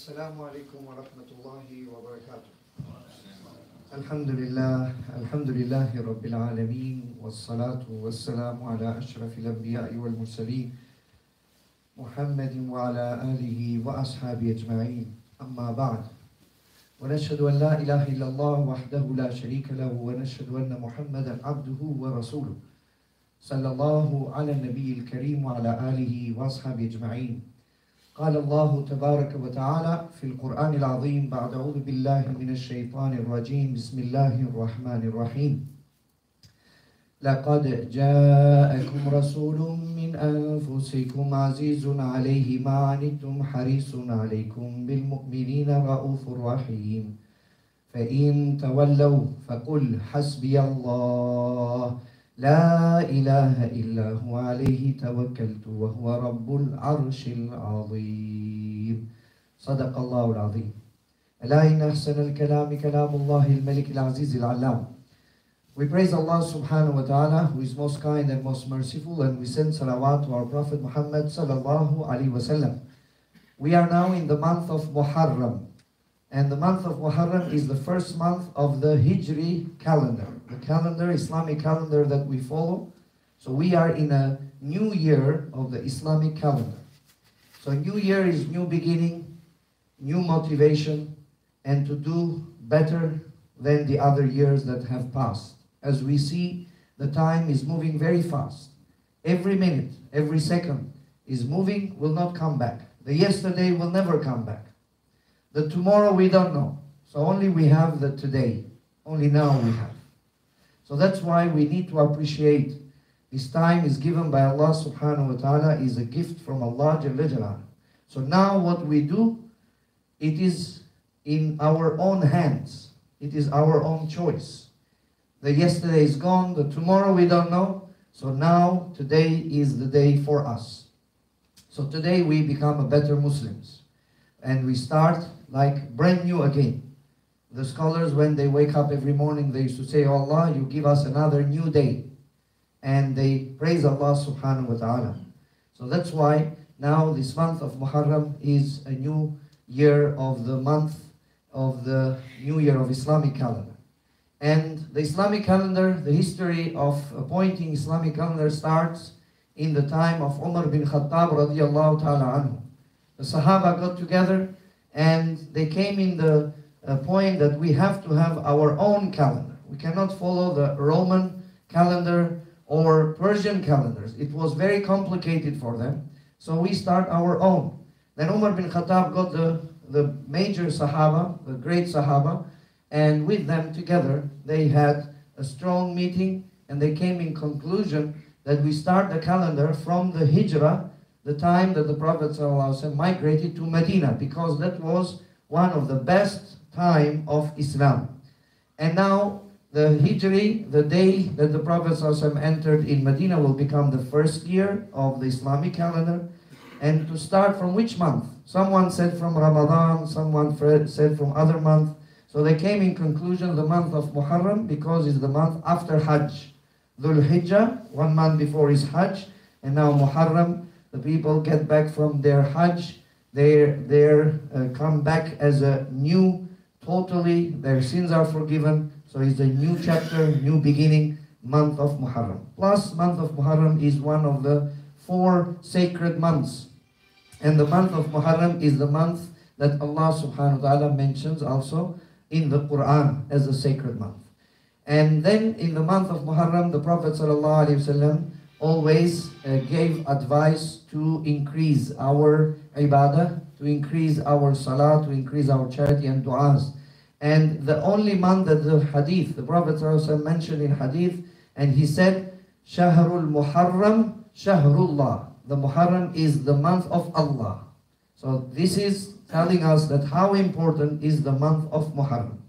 Assalamu alaikum wa rahmatullahi wa barakatuh. Alhamdulillahi rabbil alameen, wassalatu wassalamu ala ashrafil anbiya'i wal mursaleen, Muhammadin wa ala alihi wa ashabi ajma'een, amma ba'd. Wa nashhadu an la ilaha illallah wahdahu la sharika lahu wa nashhadu anna Muhammadan abduhu wa rasuluh. Sallallahu ala nabiyil kareem wa ala alihi wa ashabi ajma'een. قال الله تبارك وتعالى في القرآن العظيم بعد أعوذ بالله من الشيطان الرجيم بسم الله الرحمن الرحيم لقد جاءكم رسول من أنفسكم عزيز عليه ما عنتم حريص عليكم بالمؤمنين رؤوف رحيم فإن تولوا فقل حسبي الله لا إله إلا هو عليه توكلت وهو رب العرش العظيم صدق الله العظيم ألا إن أحسن الكلام كلام الله الملك العزيز العلام. We praise Allah subhanahu wa ta'ala, who is most kind and most merciful, and we send salawat to our Prophet Muhammad sallallahu alaihi wasallam. We are now in the month of Muharram, and the month of Muharram is the first month of the Hijri calendar, the calendar, Islamic calendar that we follow. So we are in a new year of the Islamic calendar. So new year is new beginning, new motivation, and to do better than the other years that have passed. As we see, the time is moving very fast. Every minute, every second is moving, will not come back. The yesterday will never come back. The tomorrow we don't know. So only we have the today. Only now we have. So that's why we need to appreciate this time is given by Allah subhanahu wa ta'ala, is a gift from Allah Jalla Jalaluhu. So now what we do, it is in our own hands. It is our own choice. The yesterday is gone, the tomorrow we don't know. So now, today is the day for us. So today we become a better Muslims. And we start like brand new again. The scholars, when they wake up every morning, they used to say, oh Allah, you give us another new day. And they praise Allah subhanahu wa ta'ala. So that's why now this month of Muharram is a new year of the month of the new year of Islamic calendar. And the Islamic calendar, the history of appointing Islamic calendar starts in the time of Umar bin Khattab radiallahu ta'ala anhu. The Sahaba got together and they came in the point that we have to have our own calendar. We cannot follow the Roman calendar or Persian calendars. It was very complicated for them. So we start our own. Then Umar bin Khattab got the major Sahaba, the great Sahaba, and with them together they had a strong meeting and they came in conclusion that we start the calendar from the Hijrah, the time that the Prophet ﷺ migrated to Medina, because that was one of the best time of Islam. And now the Hijri, the day that the Prophet ﷺ entered in Medina, will become the first year of the Islamic calendar. And to start from which month? Someone said from Ramadan, someone said from other month. So they came in conclusion the month of Muharram, because it's the month after Hajj. Dhul Hijjah, 1 month before is Hajj, and now Muharram. The people get back from their Hajj, they come back as a new, totally, their sins are forgiven. So it's a new chapter, new beginning, month of Muharram. Plus, month of Muharram is one of the 4 sacred months. And the month of Muharram is the month that Allah subhanahu wa ta'ala mentions also in the Quran as a sacred month. And then in the month of Muharram, the Prophet sallallahu alaihi wasallam always gave advice to increase our ibadah, to increase our salah, to increase our charity and du'as. And the only month that the hadith, the Prophet ﷺ mentioned in hadith, and he said, Shahrul Muharram, Shahrullah. The Muharram is the month of Allah. So this is telling us that how important is the month of Muharram.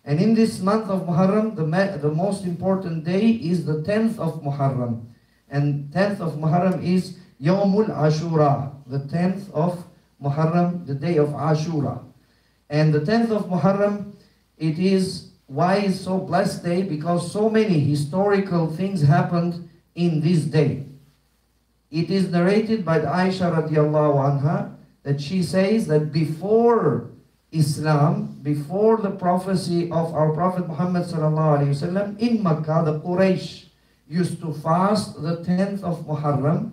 And in this month of Muharram, the most important day is the 10th of Muharram. And 10th of Muharram is Yawmul Ashura, the 10th of Muharram, the day of Ashura. And the 10th of Muharram, it is, why is so blessed day? Because so many historical things happened in this day. It is narrated by Aisha radiallahu anha that she says that before Islam, before the prophecy of our Prophet Muhammad sallallahu alaihi wasallam, in Makkah, the Quraysh used to fast the 10th of Muharram,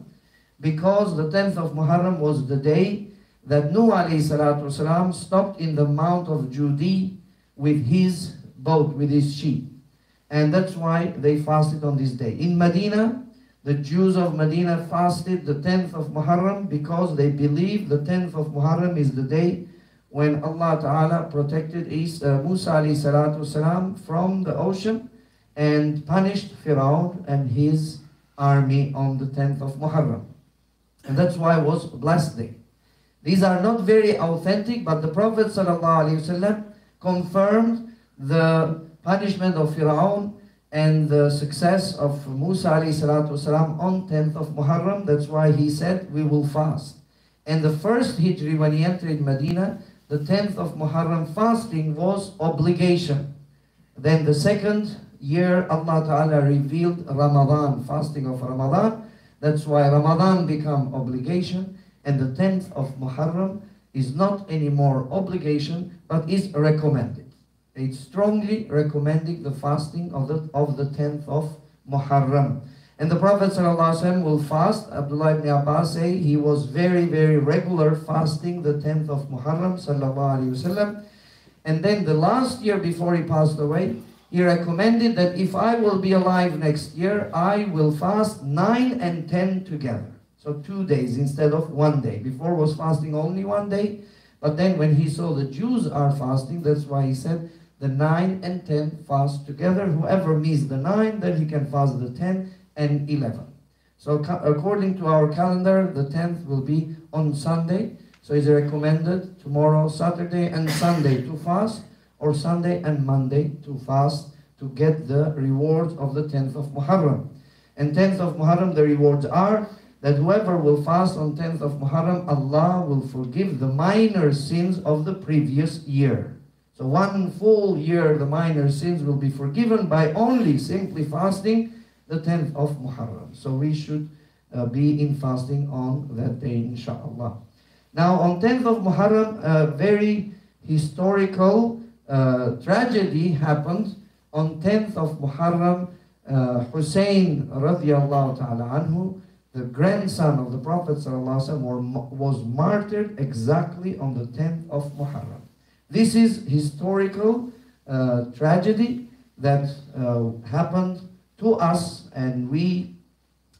because the 10th of Muharram was the day that Nuh alayhi salatu wasalam stopped in the Mount of Judi with his boat, with his sheep. And that's why they fasted on this day. In Medina, the Jews of Medina fasted the 10th of Muharram because they believe the 10th of Muharram is the day when Allah Ta'ala protected Musa alayhi salatu wasalam from the ocean and punished Pharaoh and his army on the 10th of Muharram. And that's why it was a blessed day. These are not very authentic, but the Prophet ﷺ confirmed the punishment of Pharaoh and the success of Musa ﷺ on 10th of Muharram. That's why he said, we will fast. And the first Hijri, when he entered Medina, the 10th of Muharram fasting was obligation. Then the second year, Allah Ta'ala revealed Ramadan, fasting of Ramadan. That's why Ramadan became obligation, and the 10th of Muharram is not anymore obligation, but is recommended. It's strongly recommending the fasting of the 10th of Muharram. And the Prophet ﷺ will fast. Abdullah ibn Abbas say he was very, very regular fasting the 10th of Muharram ﷺ. And then the last year before he passed away, he recommended that if I will be alive next year, I will fast 9 and 10 together. So 2 days instead of 1 day. Before was fasting only 1 day. But then when he saw the Jews are fasting, that's why he said the 9 and 10 fast together. Whoever missed the 9, then he can fast the 10 and 11. So according to our calendar, the 10th will be on Sunday. So it's recommended tomorrow, Saturday and Sunday to fast, or Sunday and Monday to fast to get the rewards of the 10th of Muharram. And 10th of Muharram, the rewards are that whoever will fast on 10th of Muharram, Allah will forgive the minor sins of the previous year. So 1 full year, the minor sins will be forgiven by only simply fasting the 10th of Muharram. So we should be in fasting on that day, inshallah. Now on 10th of Muharram, a very historical tragedy happened. On 10th of Muharram, Hussein radiallahu ta'ala anhu, the grandson of the Prophet was martyred exactly on the 10th of Muharram. This is historical tragedy that happened to us, and we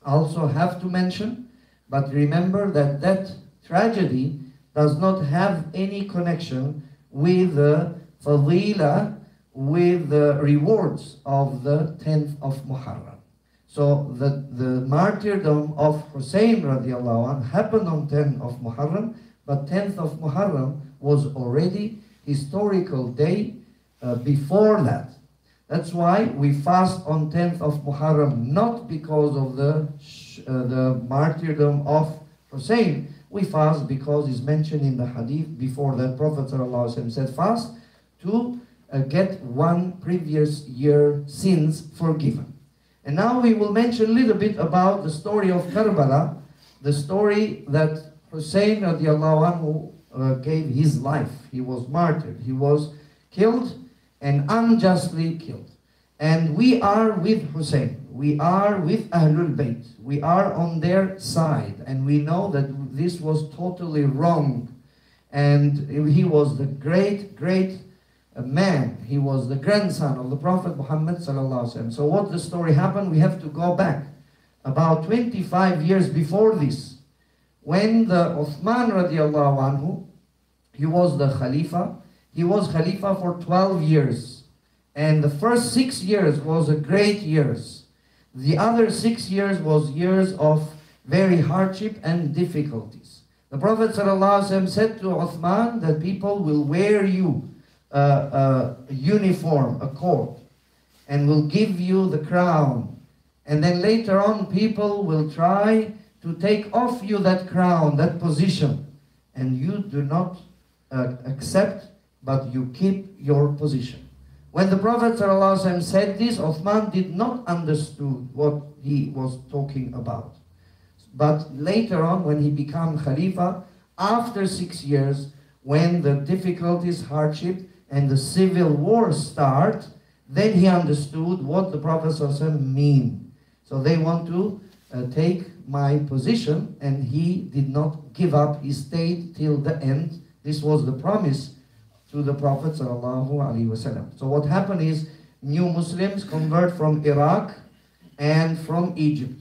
also have to mention. But remember that that tragedy does not have any connection with the fadila, with the rewards of the 10th of Muharram. So the martyrdom of Hussein radiallahu anh happened on 10th of Muharram, but 10th of Muharram was already historical day before that. That's why we fast on 10th of Muharram, not because of the martyrdom of Hussein. We fast because it's mentioned in the hadith before that Prophet ﷺ said fast to get 1 previous year sins forgiven. And now we will mention a little bit about the story of Karbala, the story that Hussein radiallahu anhu gave his life. He was martyred. He was killed and unjustly killed. And we are with Hussein. We are with Ahlul Bayt. We are on their side. And we know that this was totally wrong. And he was the great, great man. He was the grandson of the Prophet Muhammad sallallahu alaihi wasallam. So what the story happened, we have to go back about 25 years before this, when the Uthman radiallahu anhu, he was the Khalifa. He was Khalifa for 12 years. And the first 6 years was a great years. The other 6 years was years of very hardship and difficulties. The Prophet ﷺ said to Uthman that people will wear you a uniform, a coat, and will give you the crown. And then later on people will try to take off you that crown, that position. And you do not accept, but you keep your position. When the Prophet ﷺ said this, Uthman did not understood what he was talking about. But later on, when he became Khalifa, after 6 years, when the difficulties, hardship, and the civil war start, then he understood what the Prophet ﷺ mean. So they want to take my position, and he did not give up. He stayed till the end. This was the promise to the Prophet ﷺ. So what happened is, new Muslims convert from Iraq and from Egypt.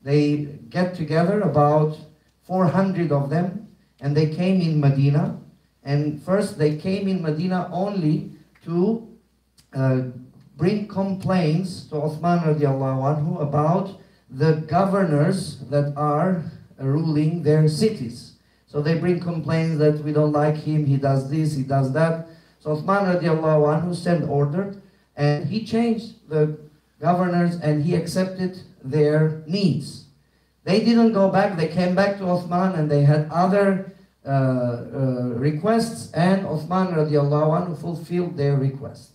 They get together, about 400 of them, and they came in Medina. And first they came in Medina only to bring complaints to Uthman radiallahu anhu about the governors that are ruling their cities. So they bring complaints that we don't like him, he does this, he does that. So Uthman radiallahu anhu sent order, and he changed the governors and he accepted their needs. They didn't go back, they came back to Uthman and they had other requests, and Uthman radiallahu anhu fulfilled their request.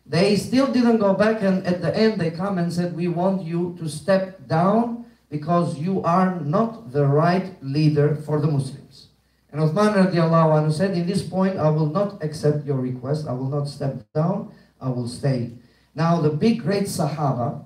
They still didn't go back, and at the end they come and said, we want you to step down because you are not the right leader for the Muslims. And Uthman radiallahu anhu said, in this point I will not accept your request, I will not step down, I will stay. Now the big great Sahaba,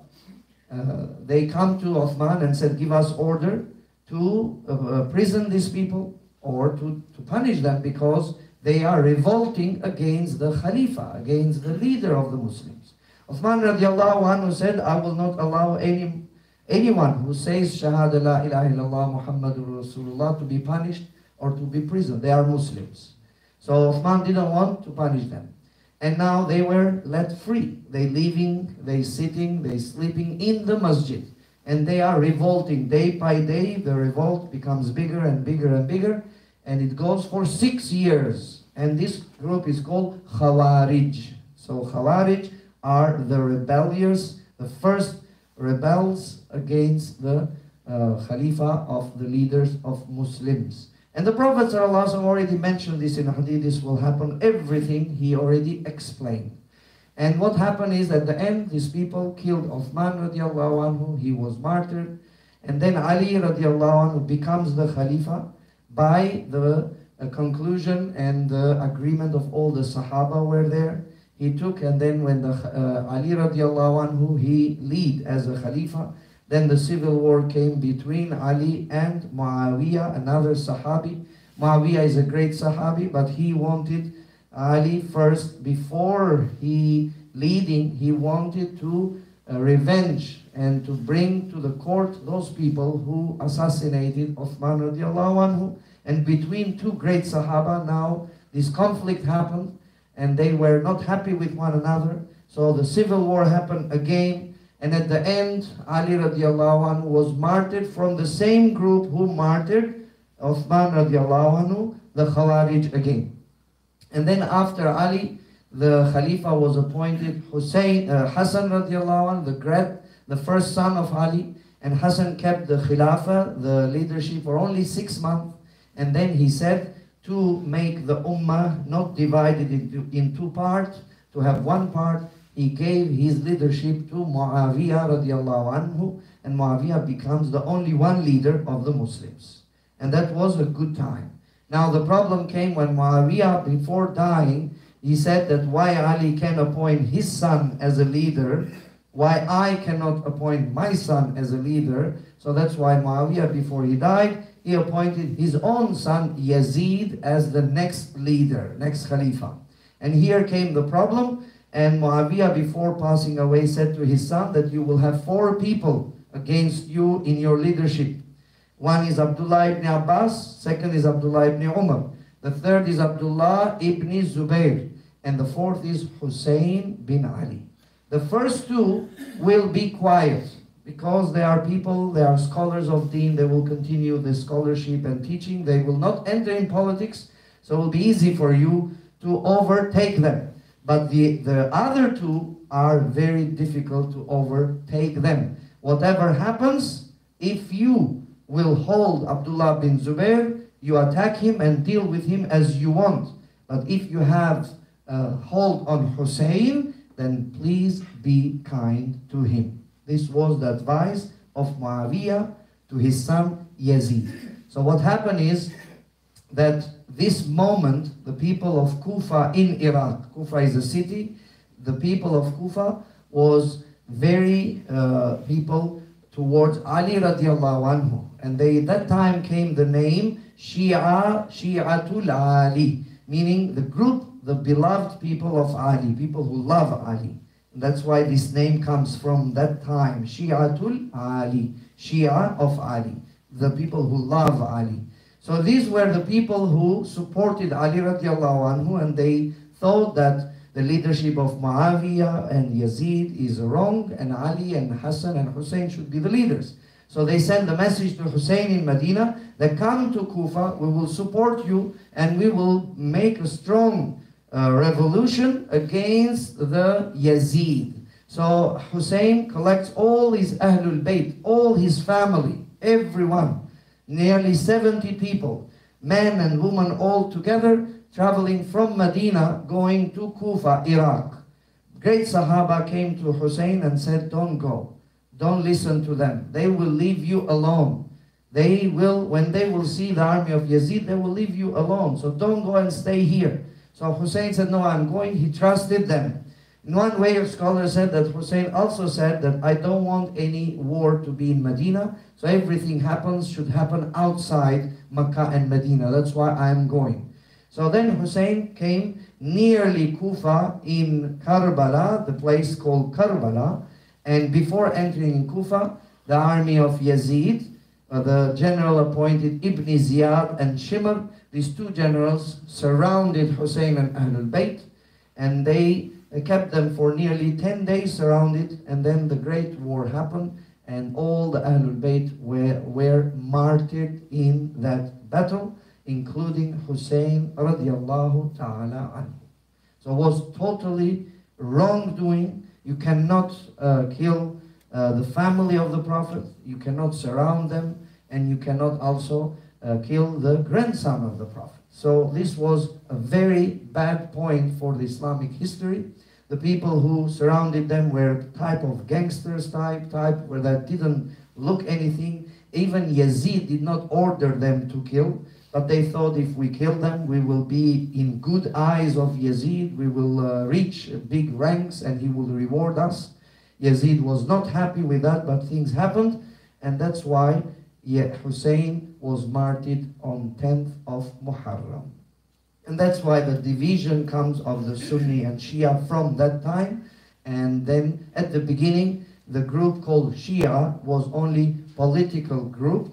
they come to Uthman and said, give us order to prison these people or to punish them because they are revolting against the Khalifa, against the leader of the Muslims. Uthman radiallahu anhu said, I will not allow anyone who says Shahada la ilaha illallah Muhammadur Rasulullah to be punished or to be prisoned. They are Muslims. So Uthman didn't want to punish them. And now they were let free. They living, they sitting, they sleeping in the masjid. And they are revolting day by day. The revolt becomes bigger and bigger and bigger. And it goes for 6 years. And this group is called Khawarij. So Khawarij are the rebellious, the first rebels against the Khalifa of the leaders of Muslims. And the Prophet ﷺ already mentioned this in hadith, this will happen, everything he already explained. And what happened is, at the end, these people killed Uthman radiallahu anhu, he was martyred, and then Ali radiallahu anhu becomes the Khalifa by the conclusion and the agreement of all the Sahaba were there. He took, and then when the Ali radiallahu anhu, he lead as a Khalifa, then the civil war came between Ali and Muawiyah, another Sahabi. Muawiyah is a great Sahabi, but he wanted Ali first, before he leading, he wanted to revenge and to bring to the court those people who assassinated Uthman radiallahu anhu. And between two great Sahaba, now this conflict happened, and they were not happy with one another. So the civil war happened again. And at the end, Ali radiallahu anhu was martyred from the same group who martyred Uthman radiallahu anhu, the Khawarij again. And then after Ali, the Khalifa was appointed Hassan radiallahu anhu, the first son of Ali. And Hassan kept the Khilafah, the leadership, for only 6 months. And then he said, to make the Ummah not divided in two parts, to have one part, he gave his leadership to Muawiyah radiallahu anhu, and Muawiyah becomes the only one leader of the Muslims. And that was a good time. Now the problem came when Muawiyah, before dying, he said that why Ali can appoint his son as a leader, why I cannot appoint my son as a leader. So that's why Muawiyah, before he died, he appointed his own son Yazid as the next leader, next Khalifa. And here came the problem. And Muawiyah, before passing away, said to his son that you will have 4 people against you in your leadership. One is Abdullah ibn Abbas, second is Abdullah ibn Umar, the third is Abdullah ibn Zubayr, and the fourth is Hussein bin Ali. The first 2 will be quiet because they are people, they are scholars of deen, they will continue the scholarship and teaching, they will not enter in politics, so it will be easy for you to overtake them. But the other 2 are very difficult to overtake them. Whatever happens, if you will hold Abdullah bin Zubair, you attack him and deal with him as you want. But if you have hold on Hussein, then please be kind to him. This was the advice of Muawiyah to his son Yazid. So what happened is, that this moment, the people of Kufa in Iraq, Kufa is a city, the people of Kufa was very people towards Ali radiallahu anhu. And they, at that time came the name Shi'atul Ali, meaning the group, the beloved people of Ali, people who love Ali. And that's why this name comes from that time, Shi'atul Ali, Shia of Ali, the people who love Ali. So these were the people who supported Ali radiallahu anhu, and they thought that the leadership of Muawiyah and Yazid is wrong, and Ali and Hassan and Hussein should be the leaders. So they sent the message to Hussein in Medina that come to Kufa, we will support you, and we will make a strong revolution against the Yazid. So Hussein collects all his Ahlul Bayt, all his family, everyone, nearly 70 people, men and women all together, traveling from Medina, going to Kufa, Iraq. Great Sahaba came to Hussein and said, don't go. Don't listen to them. They will leave you alone. They will, when they will see the army of Yazid, they will leave you alone. So don't go and stay here. So Hussein said, no, I'm going. He trusted them. In one way, a scholar said that Hussein also said that I don't want any war to be in Medina. So everything should happen outside Makkah and Medina. That's why I'm going. So then Hussein came nearly Kufa in Karbala, the place called Karbala. And before entering in Kufa, the army of Yazid, the general appointed Ibn Ziyad and Shimr, these two generals surrounded Hussein and Ahlul Bayt, and they kept them for nearly 10 days surrounded, and then the great war happened, and all the Ahlul Bayt were martyred in that battle, including Hussein radiallahu ta'ala anhu. So it was totally wrongdoing. You cannot kill the family of the Prophet, you cannot surround them, and you cannot also kill the grandson of the Prophet. So this was a very bad point for the Islamic history. The people who surrounded them were type of gangsters type where that didn't look anything. Even Yazid did not order them to kill, but they thought if we kill them, we will be in good eyes of Yazid, we will reach big ranks and he will reward us. Yazid was not happy with that, but things happened, and that's why Hussein was martyred on 10th of Muharram. And that's why the division comes of the Sunni and Shia from that time. And then at the beginning, the group called Shia was only political group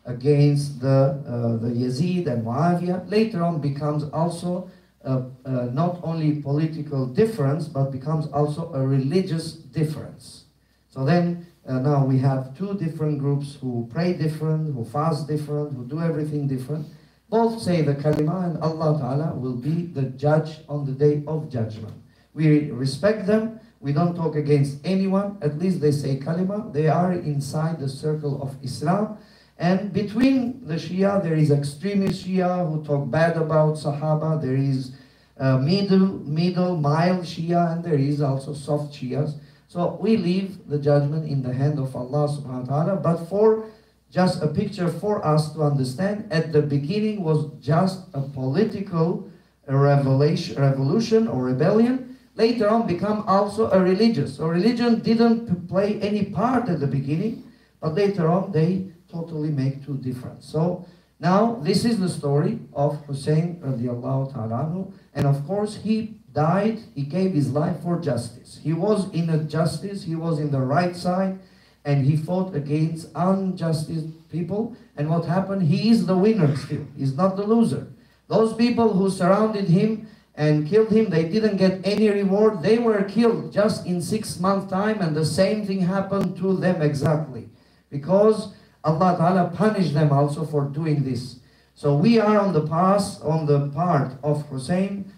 against the Yazid and Muawiyah. Later on becomes also not only political difference, but becomes also a religious difference. So then now we have two different groups who pray different, who fast different, who do everything different. Both say the kalima, and Allah Ta'ala will be the judge on the day of judgment. We respect them. We don't talk against anyone. At least they say kalima. They are inside the circle of Islam. And between the Shia, there is extremist Shia who talk bad about Sahaba. There is middle, mild Shia, and there is also soft Shias. So we leave the judgment in the hand of Allah subhanahu wa ta'ala. But for just a picture for us to understand, at the beginning was just a political revolution or rebellion. Later on become also a religious. So religion didn't play any part at the beginning, but later on they totally make two different. So now this is the story of Hussein radiallahu ta'ala anhu. And of course he died, he gave his life for justice. He was in a justice, he was in the right side, and he fought against unjust people. And what happened? He is the winner still. He's not the loser. Those people who surrounded him and killed him, they didn't get any reward. They were killed just in 6 months' time, and the same thing happened to them exactly. Because Allah Ta'ala punished them also for doing this. So we are on the part of Hussein,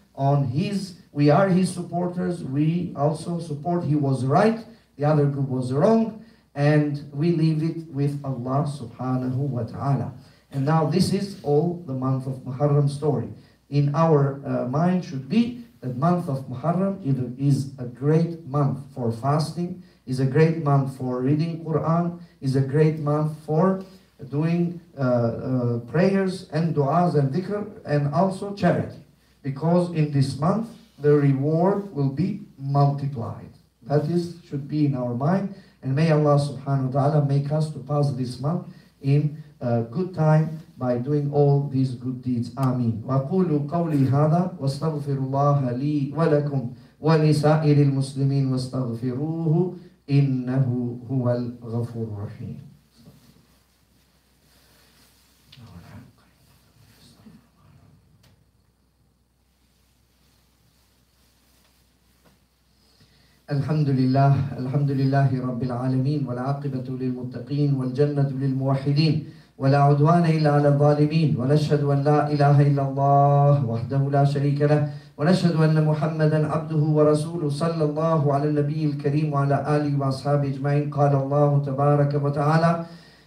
we are his supporters. We also support he was right, the other group was wrong. And we leave it with Allah subhanahu wa ta'ala. And now this is all the month of Muharram story. In our mind should be that month of Muharram is a great month for fasting, is a great month for reading Quran, is a great month for doing prayers and du'as and dhikr, and also charity. Because in this month, the reward will be multiplied. That is, should be in our mind. And may Allah subhanahu wa ta'ala make us to pass this month in good time by doing all these good deeds. Ameen. وَقُولُوا قَوْلِي هَذَا وَاسْتَغْفِرُ اللَّهَ لِي وَلَكُمْ وَلِسَائِرِ الْمُسْلِمِينَ وَاسْتَغْفِرُوهُ إِنَّهُ هُوَ الْغَفُورُ الرَّحِيمُ. الحمد لله رب العالمين والعاقبة للمتقين والجنة للموحدين ولا عدوان إلا على الظالمين ونشهد أن لا إله إلا الله وحده لا شريك له ونشهد أن محمدا عبده ورسوله صلى الله على النبي الكريم وعلى آله وأصحابه أجمعين. قال الله تبارك وتعالى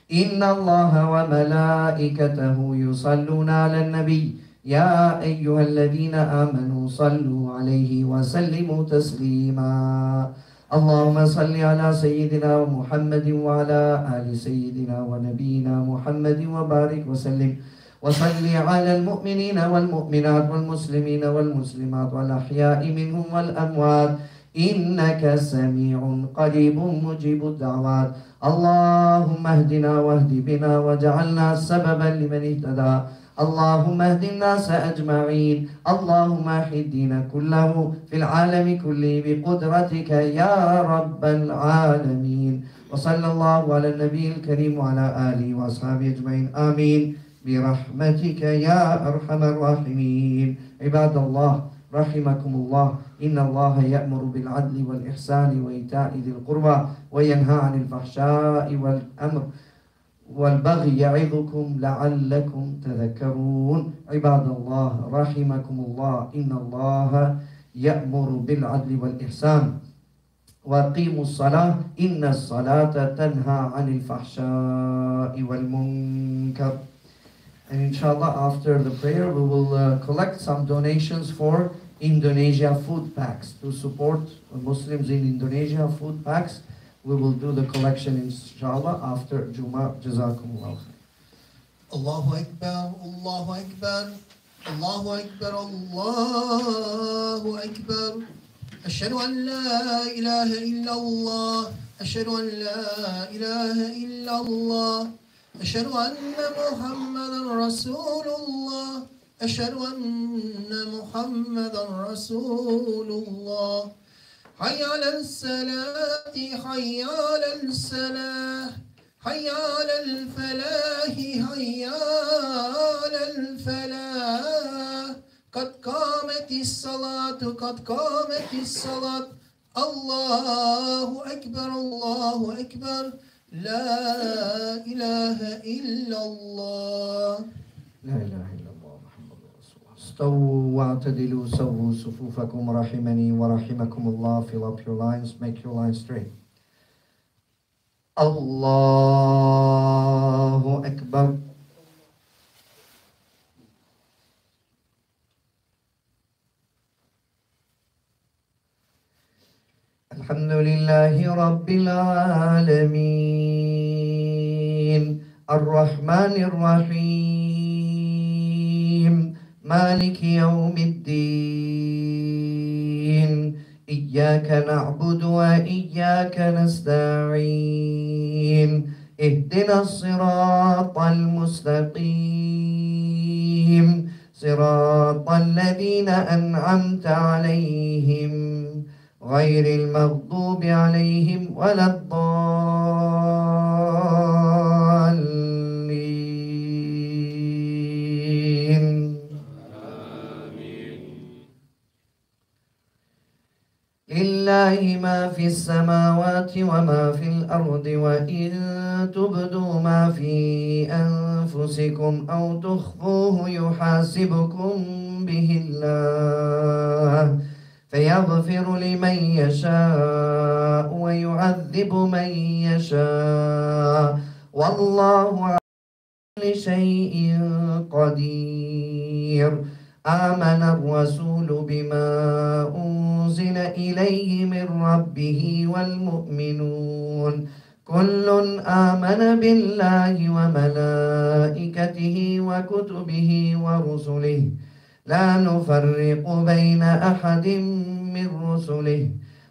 إن الله وملائكته يصلون على النبي يا أيها الذين آمنوا صلوا عليه وسلموا تسليما. اللهم صل على سيدنا محمد وعلى آل سيدنا ونبينا محمد وبارك وسلم وصل على المؤمنين والمؤمنات والمسلمين والمسلمات والأحياء منهم والأموات إنك سميع قريب مجيب الدعوات. اللهم اهدنا واهد بنا وجعلنا سببا لمن اهتدى. اللهم اهد الناس أجمعين. اللهم احد الدين كله في العالم كله بقدرتك يا رب العالمين. وصلى الله على النبي الكريم وعلى آله وأصحابه أجمعين. آمين برحمتك يا أرحم الراحمين. عباد الله رحمكم الله، إن الله يأمر بالعدل والإحسان وإيتاء ذي القربى وينهى عن الفحشاء والبغي يعظكم لعلكم تذكرون. عباد الله رحمكم الله، إن الله يأمر بالعدل والإحسان وأقيموا الصلاة إن الصلاة تنهى عن الفحشاء والمنكر. And inshallah, after the prayer, we will collect some donations for Indonesia food packs to support Muslims in Indonesia. Food packs. We will do the collection inshallah after Jumah. Jazakumullah. Allahu Akbar, Allahu Akbar, Allahu Akbar, Allahu Akbar. Ashhadu an la ilaha illallah, ashhadu an la ilaha illallah, ashhadu anna Muhammadan Rasulullah, ashhadu anna Muhammadan Rasulullah. حي على الصلاة حي على الصلاة حي على الفلاح حي على الفلاح قد قامت الصلاة قد قامت الصلاة الله أكبر الله أكبر لا إله إلا الله لا إله إلا الله محمد رسول الله. استووا واعتدلوا سووا صفوفكم رحمني ورحمكم الله. Fill up your lines, make your lines straight. الله أكبر. الحمد لله رب العالمين الرحمن الرحيم مالك يوم الدين إياك نعبد وإياك نستعين اهدنا الصراط المستقيم صراط الذين أنعمت عليهم غير المغضوب عليهم ولا الضالين. لله ما في السماوات وما في الأرض وإن تبدوا ما في أنفسكم أو تخفوه يحاسبكم به الله فيغفر لمن يشاء ويعذب من يشاء والله على كل شيء قدير. آمن الرسول بما أنزل إليه من ربه والمؤمنون كل آمن بالله وملائكته وكتبه ورسله لا نفرق بين أحد من رسله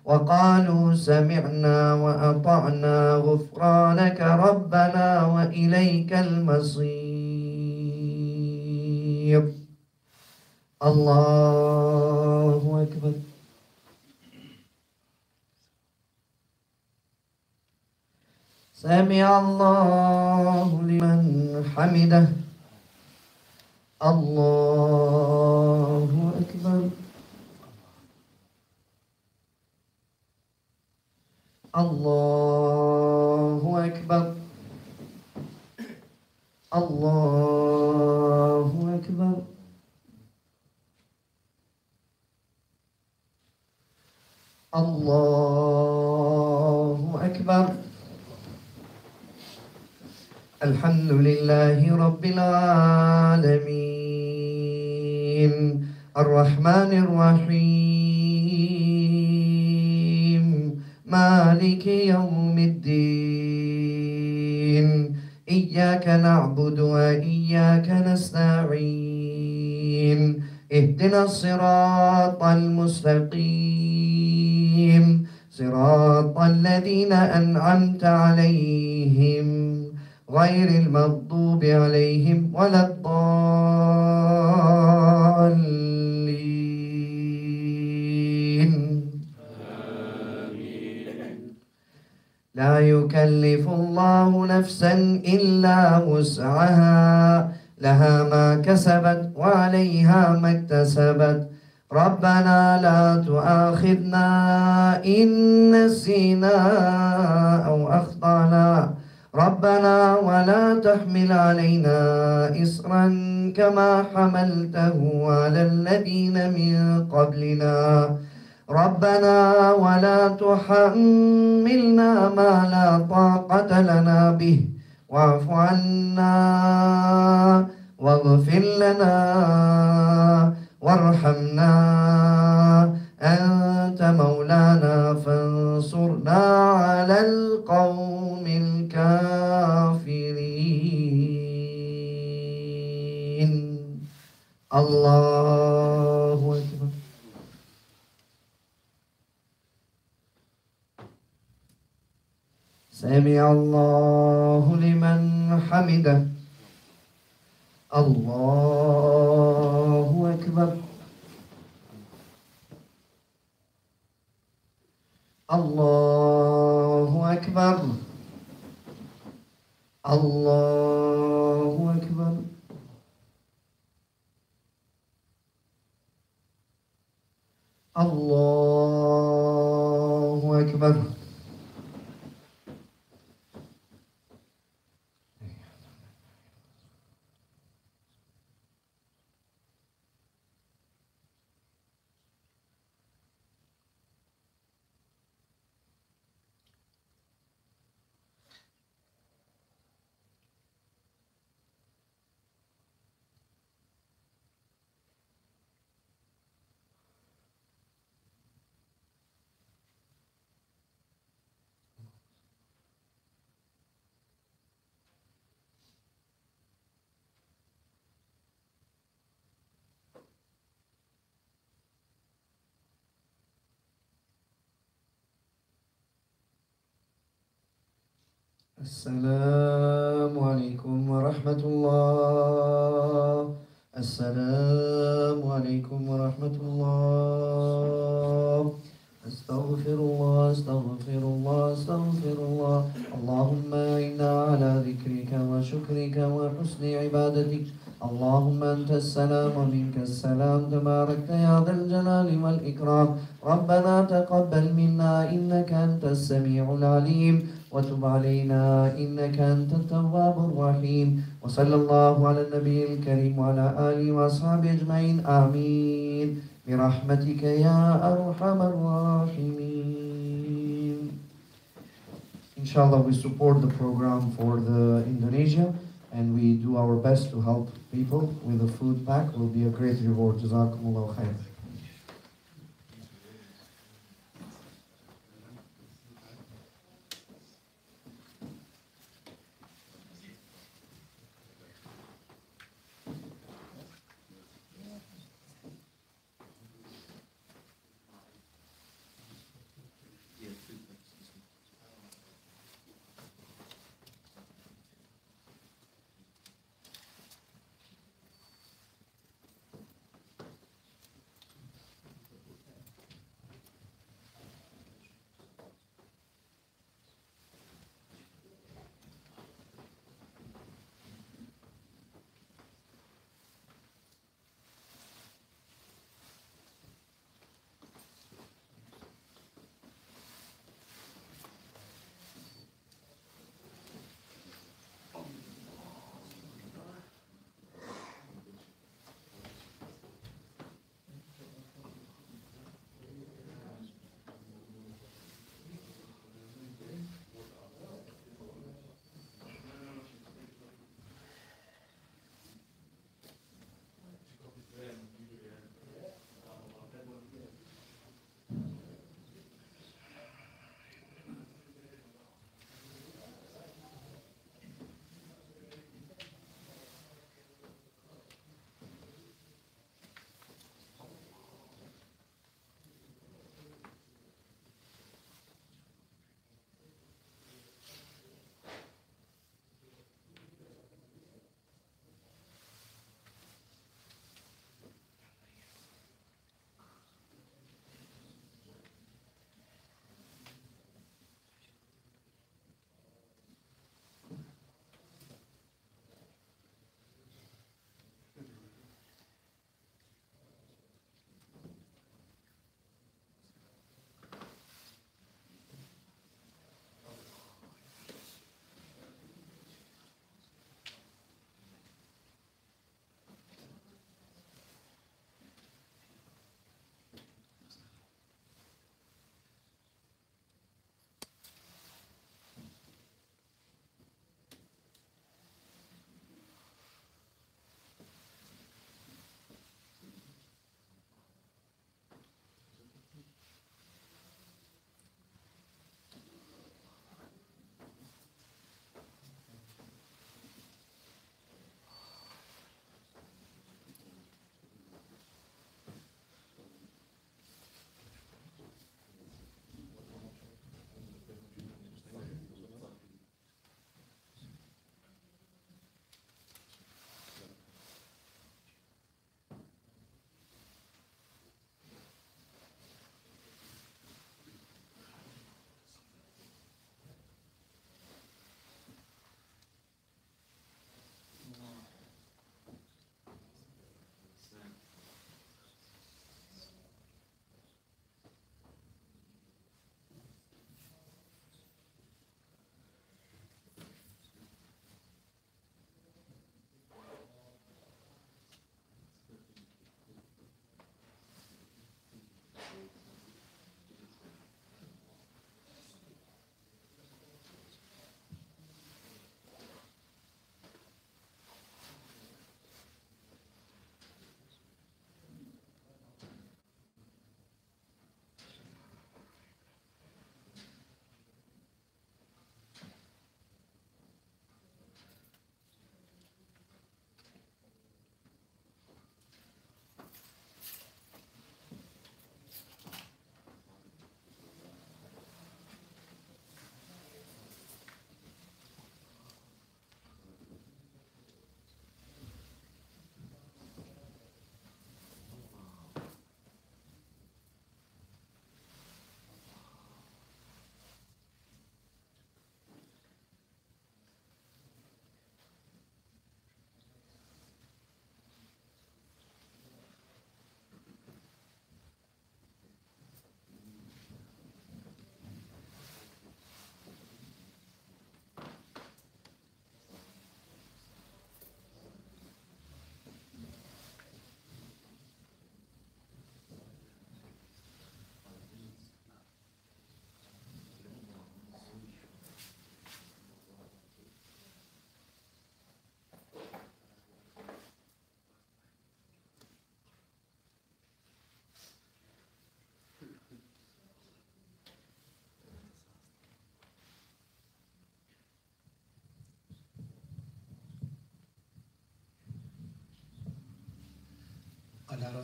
وقالوا سمعنا وأطعنا غفرانك ربنا وإليك المصير. الله أكبر. سمع الله لمن حمده. الله أكبر. الله أكبر. الله أكبر. الله أكبر. الحمد لله رب العالمين الرحمن الرحيم مالك يوم الدين إياك نعبد وإياك نستعين اهدنا الصراط المستقيم صراط الذين أنعمت عليهم غير المغضوب عليهم ولا الضالين. لا يكلف الله نفسا إلا وسعها لها ما كسبت وعليها ما اكتسبت ربنا لا تؤاخذنا إن نسينا أو أخطأنا ربنا ولا تحمل علينا إصرا كما حملته على الذين من قبلنا ربنا ولا تحملنا ما لا طاقة لنا به واعف عنا واغفر لنا وارحمنا أنت مولانا فانصرنا على القوم الكافرين. الله أكبر. سمع الله لمن حمده. الله أكبر. الله أكبر. الله أكبر. الله أكبر. السلام عليكم ورحمة الله. السلام عليكم ورحمة الله. أستغفر الله أستغفر الله أستغفر الله. اللهم إنا على ذكرك وشكرك وحسن عبادتك. اللهم أنت السلام ومنك السلام تباركت يا ذا الجلال والإكرام. ربنا تقبل منا إنك أنت السميع العليم وتب علينا إنك أنت التواب الرحيم. وصلى الله على النبي الكريم وعلى آله وأصحابه أجمعين آمين برحمتك يا أرحم الراحمين. Inshallah, we support the program for the Indonesia and we do our best to help people with a food pack. Will be a great reward. Jazakumullah khair.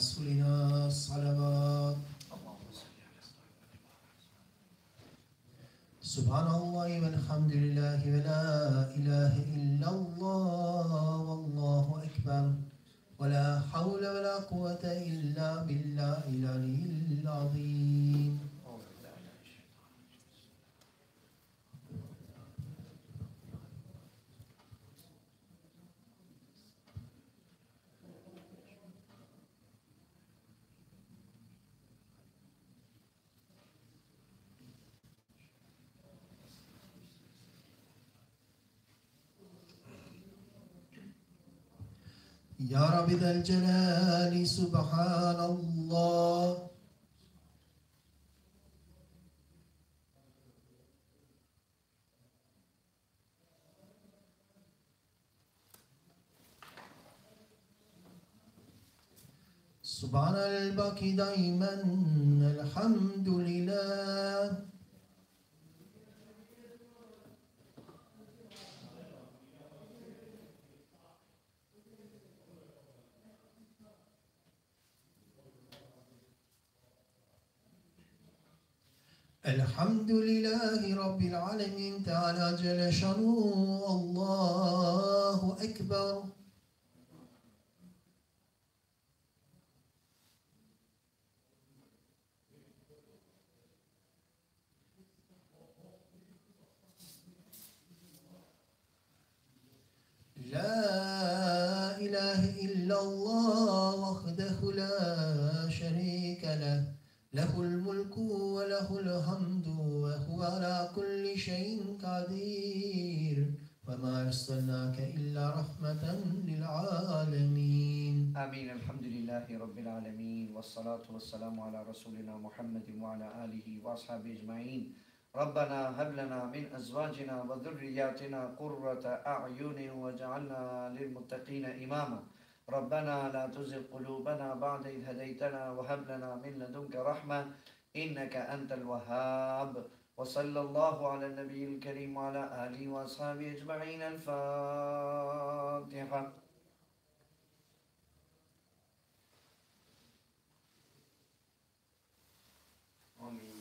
رسولنا الصلوات. سبحان الله والحمد لله ولا إله إلا الله والله أكبر ولا حول ولا قوة إلا بالله العلي العظيم. يا رب ذا الجلال سبحان الله. سبحان الباقي دائما الحمد لله. الحمد لله رب العالمين تعالى جل شانه. الله أكبر. لا إله إلا الله وحده لا شريك له له الملك وله الحمد وهو على كل شيء قدير وما أرسلناك إلا رحمة للعالمين. آمين. الحمد لله رب العالمين والصلاة والسلام على رسولنا محمد وعلى آله وأصحابه أجمعين. ربنا هب لنا من أزواجنا وذرياتنا قرة أعين واجعلنا للمتقين إماما. ربنا لا تزغ قلوبنا بعد إذ هديتنا وهب لنا من لدنك رحمة إنك أنت الوهاب. وصلى الله على النبي الكريم وعلى آله وأصحابه أجمعين. الفاتحة. آمين.